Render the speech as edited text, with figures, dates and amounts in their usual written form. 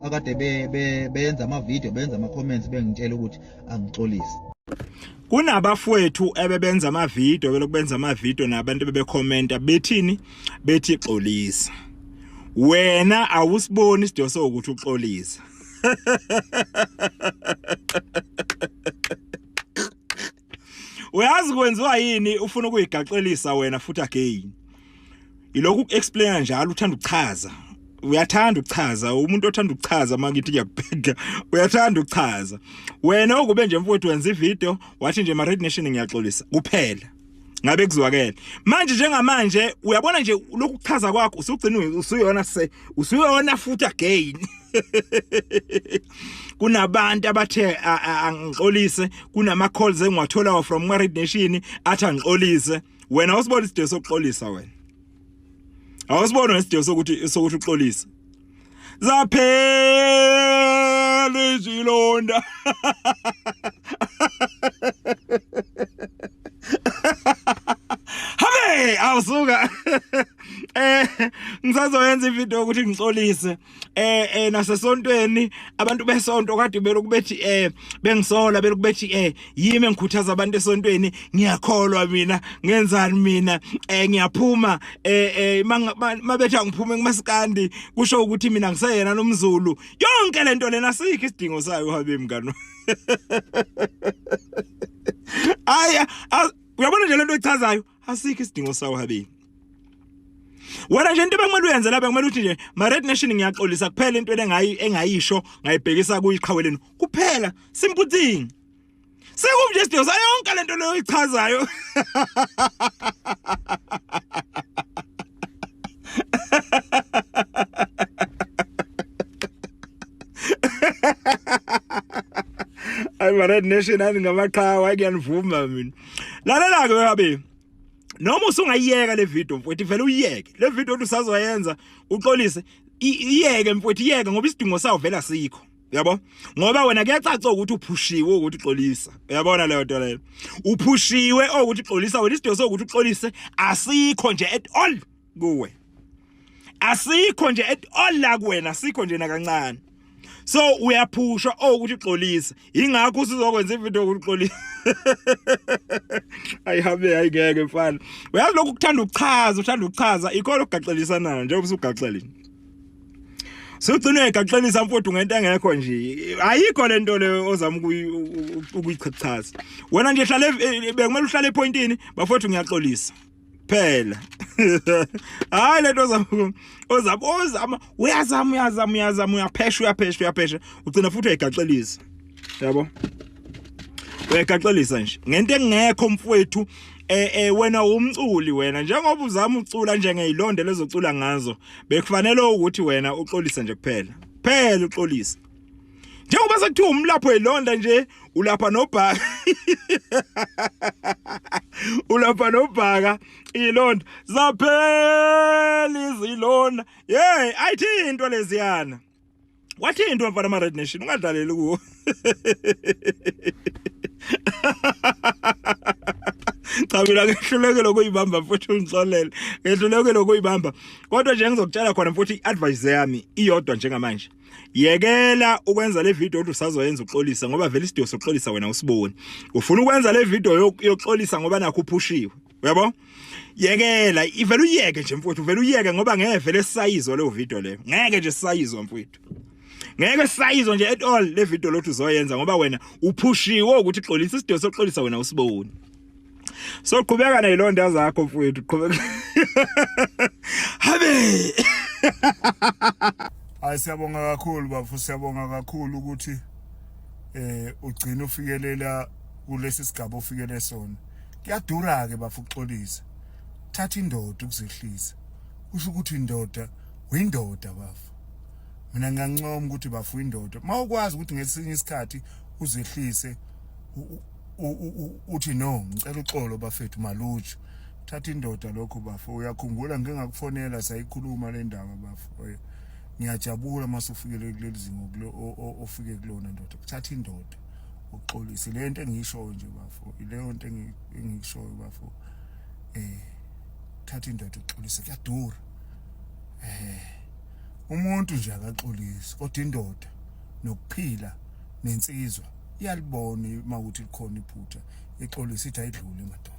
Akade benza ama-video benza ama-comments bengitshela ukuthi angixolise. Kunabafowethu ebebenza ama-video belokubenza ama-video nabantu bebekhomenta bethini bethi xolisa. Wena awusiboni isidingo sokuthi uxolisa. Uyazi kwenziwa yini ufuna ukuyigaxelisa wena futhi again. Ilokhu explain njalo uthanda ukuchaza. Uyathanda ukuchaza umuntu othanda ukuchaza mangithi ngiyakubheka uyathanda ukuchaza wena ukube nje mfowethu wenza ivideo wathi nje ma-Red Nation ngiyaxolisa kuphela ngabe kuzwakela manje njengamanje uyabona nje lokhu kuchaza kwakho usugcina usuyona futhi again. Kunabantu abathe angixolise kunama calls engiwathola from ma-Red Nation athi angixolise wena usibona isidingo sokuxolisa wena. Awusibona isidingo sokuthi uxolisa. Zaphela izilonda. Habe awusuka. Ngisazoyenza ivideo ukuthi ngixolise. Nasesontweni abantu besonto kade belokubethi bengisola belokubethi yimi engikhuthaza abantu esontweni ngiyakholwa mina ngenzani mina ngiyaphuma mabethi angiphuma kumasikandi kusho ukuthi mina ngiseyena nomzulu yonke lento lena sikho isidingo sayo habe mngano. Aya uyabona nje lento echazayo asikho isidingo sayo habe. Wena nje into bekumele uyenze lapha kumele uthi nje ma-Red Nation ngiyaxolisa kuphela into engayisho ngayibhekisa kuyiqhaweleni kuphela simple thing. Sekube nje isidingo sayo yonke lento leyo ichazayo. Ay ma-Red Nation angamaqhawe kuyanivuma mina. Lalela ke habe. Noma usungayiyeka le video mfowethu vele uyiyeke. Le video usazoyenza uxolise iyeke mfowethu iyeke ngoba isidingo sawo vela sikho. Yabo? Ngoba wena kuyacaca ukuthi uphushiwe ukuthi uxolisa. Uyabona leyo nto leyo. Uphushiwe ukuthi uxolisa wena isidingo sokuthi uxolise asikho nje at all kuwe. Asikho nje at all la kuwena asikho nje nakancane. So uyaphusha ukuthi uxolisa. Ingakho usizokwenza ivideo ukuthi uxolisa. Ayihabe ayingeke mfana. Uyazi lokhu kuthanda ukuchaza ikho ukugaxelisana njengoba usugaxelile. Sugcina egaxelisa mfowethu ngento engekho nje. Ayikho lento leyo ozama ukuyichaza. Wena nje hlale bekumele uhlale epointini bafowethu ngiyaxolisa. Phela. Hayi lento ozama uyazama uyaphesha ugcina futhi uyigaxelisa. Yabo? Uyaxolisa nje ngento engekho mfowethu wena umculi wena njengoba uzama ucula njengeyilonde lezocula ngazo bekufanele ukuthi wena uxolisa nje kuphela uxolisa njengoba sekuthiwa umlapho elonda nje ulapha nobhaka ulapha nobhaka ilonda zaphela izilonda hey ayithi into leziyana wathi into mfana ma-Red Nation ungadlaleli kuwo. Cha mina ngehluleke lokuyibamba futhi ungixolele ngehluleke lokuyibamba kodwa nje ngizokutshela khona futhi advice yami iyodwa njengamanje yekela ukwenza le video uthi usazoyenza uxolisa ngoba vele isidingo sokuxolisa wena usiboni ufuna ukwenza le video yokuxolisa ngoba nakho uphushiwe uyabo yekela ivele uyeke nje mfowethu vele uyeke ngoba ngeke vele sisayizwa le video leyo ngeke nje sisayizwa mfowethu ngeke sisayizwa nje at all le video lothu uzoyenza ngoba wena uphushiwe ukuthi uxolisa isidingo sokuxolisa wena usiboni. So qhubeka nayilonda zakho mfowethu qhubeka. Habe. Siyabonga kakhulu bafu siyabonga kakhulu ukuthi ugcina ufikelela kulesi sigaba ofikele sona. Kuyadura ke bafu uxolisa. Thatha indoda ukuzehlisa. Kusho ukuthi indoda uyindoda bafu. Mina ngiyancoma ukuthi bafu indoda. Mawukwazi ukuthi ngesinye isikhathi uzehlise uthi no ngicela uxolo bafethu malutsho. Thatha indoda lokho bafu uyakhumbula ngeke ngakufonela sayikhuluma le ndaba bafu. ngiyajabula mase ufikele kuleli zingo ofike kulona ndoda kuthatha indoda uxolise lento engishoyo nje bafo ileyo nto engishoyo bafo thatha indoda uxolise kuyadura umuntu nje akaxolisi kodwa indoda nokuphila nensizwa iyalibona uma ukuthi likhona iphutha exolisa ithi ayidlule madoda.